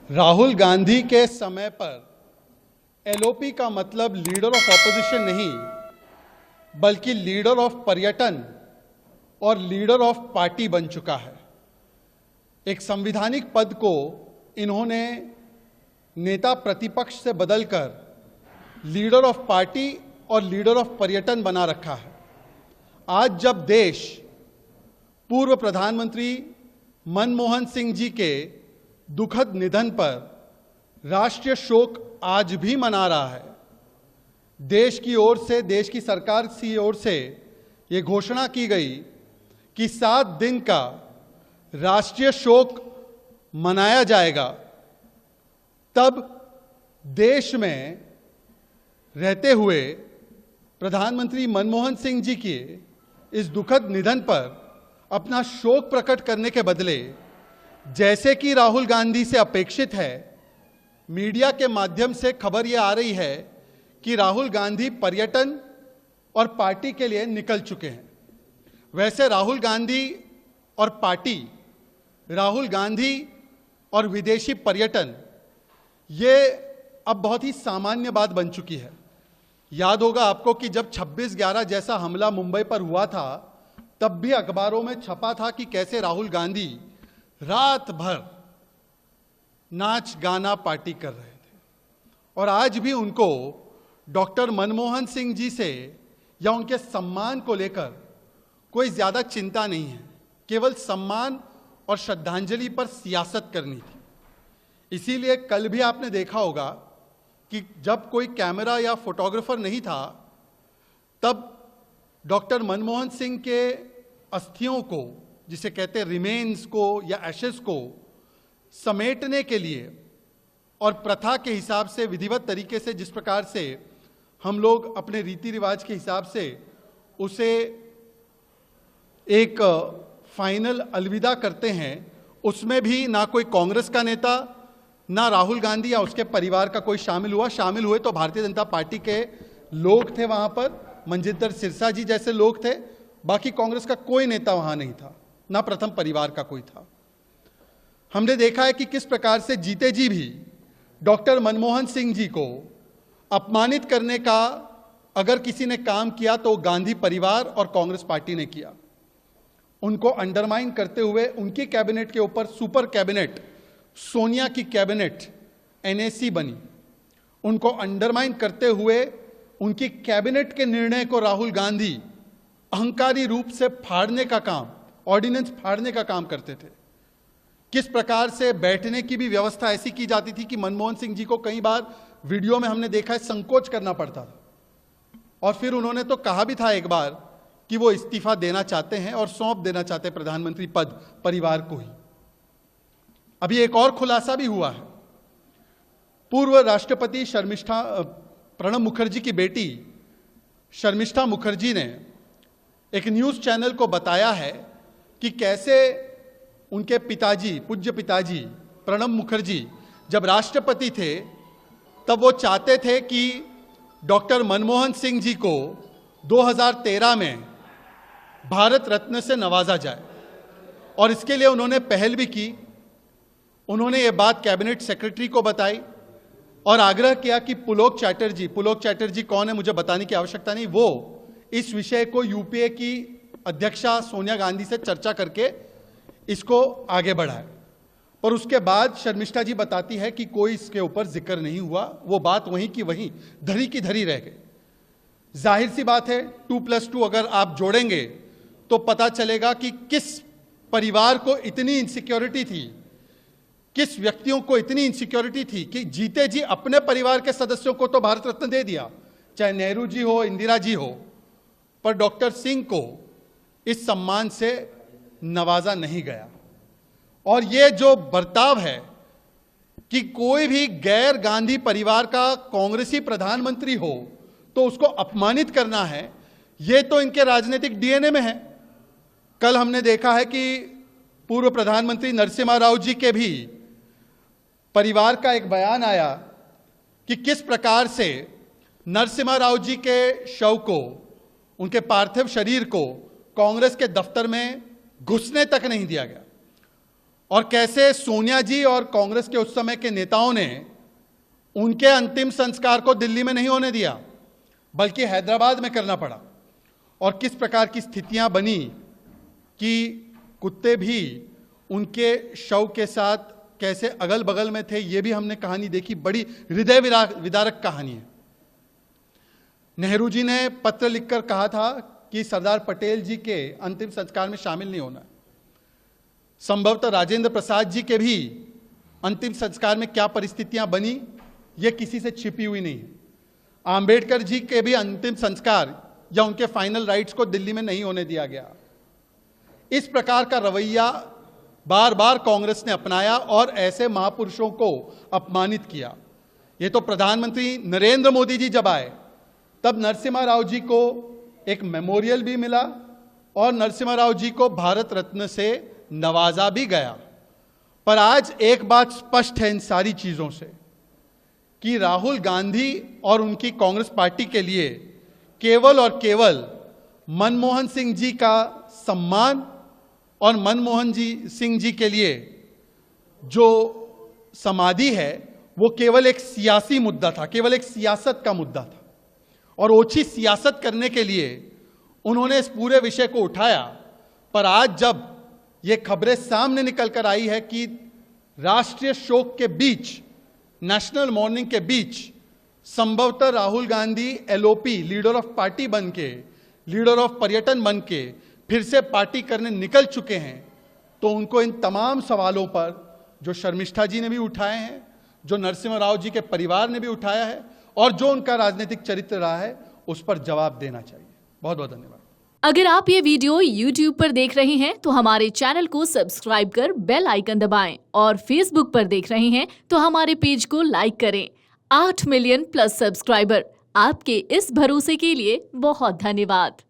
राहुल गांधी के समय पर एलओपी का मतलब लीडर ऑफ ऑपोजिशन नहीं, बल्कि लीडर ऑफ पर्यटन और लीडर ऑफ पार्टी बन चुका है। एक संवैधानिक पद को इन्होंने नेता प्रतिपक्ष से बदलकर लीडर ऑफ पार्टी और लीडर ऑफ पर्यटन बना रखा है। आज जब देश पूर्व प्रधानमंत्री मनमोहन सिंह जी के दुखद निधन पर राष्ट्रीय शोक आज भी मना रहा है, देश की ओर से, देश की सरकार की ओर से ये घोषणा की गई कि 7 दिन का राष्ट्रीय शोक मनाया जाएगा, तब देश में रहते हुए प्रधानमंत्री मनमोहन सिंह जी के इस दुखद निधन पर अपना शोक प्रकट करने के बदले, जैसे कि राहुल गांधी से अपेक्षित है, मीडिया के माध्यम से खबर यह आ रही है कि राहुल गांधी पर्यटन और पार्टी के लिए निकल चुके हैं। वैसे राहुल गांधी और पार्टी, राहुल गांधी और विदेशी पर्यटन, ये अब बहुत ही सामान्य बात बन चुकी है। याद होगा आपको कि जब 26/11 जैसा हमला मुंबई पर हुआ था, तब भी अखबारों में छपा था कि कैसे राहुल गांधी रात भर नाच गाना पार्टी कर रहे थे। और आज भी उनको डॉक्टर मनमोहन सिंह जी से या उनके सम्मान को लेकर कोई ज्यादा चिंता नहीं है, केवल सम्मान और श्रद्धांजलि पर सियासत करनी थी। इसीलिए कल भी आपने देखा होगा कि जब कोई कैमरा या फोटोग्राफर नहीं था, तब डॉक्टर मनमोहन सिंह के अस्थियों को, जिसे कहते हैं रिमेन्स को या एशेस को, समेटने के लिए और प्रथा के हिसाब से, विधिवत तरीके से, जिस प्रकार से हम लोग अपने रीति रिवाज के हिसाब से उसे एक फाइनल अलविदा करते हैं, उसमें भी ना कोई कांग्रेस का नेता, ना राहुल गांधी या उसके परिवार का कोई शामिल हुआ। शामिल हुए तो भारतीय जनता पार्टी के लोग थे, वहां पर मनजिंदर सिरसा जी जैसे लोग थे। बाकी कांग्रेस का कोई नेता वहां नहीं था, ना प्रथम परिवार का कोई था। हमने देखा है कि किस प्रकार से जीते जी भी डॉक्टर मनमोहन सिंह जी को अपमानित करने का अगर किसी ने काम किया तो गांधी परिवार और कांग्रेस पार्टी ने किया। उनको अंडरमाइन करते हुए उनकी कैबिनेट के ऊपर सुपर कैबिनेट, सोनिया की कैबिनेट एनएसी बनी। उनको अंडरमाइन करते हुए उनकी कैबिनेट के निर्णय को राहुल गांधी अहंकारी रूप से फाड़ने का काम, ऑर्डिनेंस फाड़ने का काम करते थे। किस प्रकार से बैठने की भी व्यवस्था ऐसी की जाती थी कि मनमोहन सिंह जी को कई बार वीडियो में हमने देखा है संकोच करना पड़ता था। और फिर उन्होंने तो कहा भी था एक बार कि वो इस्तीफा देना चाहते हैं और सौंप देना चाहते हैं प्रधानमंत्री पद परिवार को ही। अभी एक और खुलासा भी हुआ है। पूर्व राष्ट्रपति प्रणब मुखर्जी की बेटी शर्मिष्ठा मुखर्जी ने एक न्यूज चैनल को बताया है कि कैसे उनके पिताजी, पूज्य पिताजी प्रणब मुखर्जी जब राष्ट्रपति थे, तब वो चाहते थे कि डॉक्टर मनमोहन सिंह जी को 2013 में भारत रत्न से नवाजा जाए। और इसके लिए उन्होंने पहल भी की। उन्होंने ये बात कैबिनेट सेक्रेटरी को बताई और आग्रह किया कि पुलोक चैटर्जी कौन है मुझे बताने की आवश्यकता नहीं, वो इस विषय को यूपीए की अध्यक्षा सोनिया गांधी से चर्चा करके इसको आगे बढ़ाए। पर उसके बाद शर्मिष्ठा जी बताती है कि कोई इसके ऊपर जिक्र नहीं हुआ, वो बात वहीं की वहीं धरी की धरी रह गई। जाहिर सी बात है, 2+2 अगर आप जोड़ेंगे तो पता चलेगा कि किस परिवार को इतनी इनसिक्योरिटी थी, किस व्यक्तियों को इतनी इनसिक्योरिटी थी कि जीते जी अपने परिवार के सदस्यों को तो भारत रत्न दे दिया, चाहे नेहरू जी हो, इंदिरा जी हो, पर डॉक्टर सिंह को इस सम्मान से नवाजा नहीं गया। और ये जो बर्ताव है कि कोई भी गैर गांधी परिवार का कांग्रेसी प्रधानमंत्री हो तो उसको अपमानित करना है, ये तो इनके राजनीतिक डीएनए में है। कल हमने देखा है कि पूर्व प्रधानमंत्री नरसिम्हा राव जी के भी परिवार का एक बयान आया कि किस प्रकार से नरसिम्हा राव जी के शव को, उनके पार्थिव शरीर को कांग्रेस के दफ्तर में घुसने तक नहीं दिया गया। और कैसे सोनिया जी और कांग्रेस के उस समय के नेताओं ने उनके अंतिम संस्कार को दिल्ली में नहीं होने दिया, बल्कि हैदराबाद में करना पड़ा, और किस प्रकार की स्थितियां बनी कि कुत्ते भी उनके शव के साथ कैसे अगल बगल में थे, ये भी हमने कहानी देखी। बड़ी हृदय विदारक कहानी है। नेहरू जी ने पत्र लिखकर कहा था कि सरदार पटेल जी के अंतिम संस्कार में शामिल नहीं होना। संभवतः राजेंद्र प्रसाद जी के भी अंतिम संस्कार में क्या परिस्थितियां बनी, ये किसी से छिपी हुई नहीं है। आंबेडकर जी के भी अंतिम संस्कार या उनके फाइनल राइट्स को दिल्ली में नहीं होने दिया गया। इस प्रकार का रवैया बार बार कांग्रेस ने अपनाया और ऐसे महापुरुषों को अपमानित किया। ये तो प्रधानमंत्री नरेंद्र मोदी जी जब आए तब नरसिम्हा राव जी को एक मेमोरियल भी मिला और नरसिम्हा राव जी को भारत रत्न से नवाजा भी गया। पर आज एक बात स्पष्ट है इन सारी चीजों से कि राहुल गांधी और उनकी कांग्रेस पार्टी के लिए केवल और केवल मनमोहन सिंह जी का सम्मान और मनमोहन सिंह जी के लिए जो समाधि है वो केवल एक सियासी मुद्दा था, केवल एक सियासत का मुद्दा था, और ओछी सियासत करने के लिए उन्होंने इस पूरे विषय को उठाया। पर आज जब ये खबरें सामने निकल कर आई है कि राष्ट्रीय शोक के बीच, नेशनल मॉर्निंग के बीच संभवतः Rahul Gandhi LOP leader of party बन के, लीडर ऑफ पर्यटन बन के फिर से पार्टी करने निकल चुके हैं, तो उनको इन तमाम सवालों पर जो शर्मिष्ठा जी ने भी उठाए हैं, जो नरसिम्हा राव जी के परिवार ने भी उठाया है और जो उनका राजनीतिक चरित्र रहा है, उस पर जवाब देना चाहिए। बहुत बहुत धन्यवाद। अगर आप ये वीडियो YouTube पर देख रहे हैं तो हमारे चैनल को सब्सक्राइब कर बेल आइकन दबाएं, और Facebook पर देख रहे हैं तो हमारे पेज को लाइक करें। 8 मिलियन प्लस सब्सक्राइबर, आपके इस भरोसे के लिए बहुत धन्यवाद।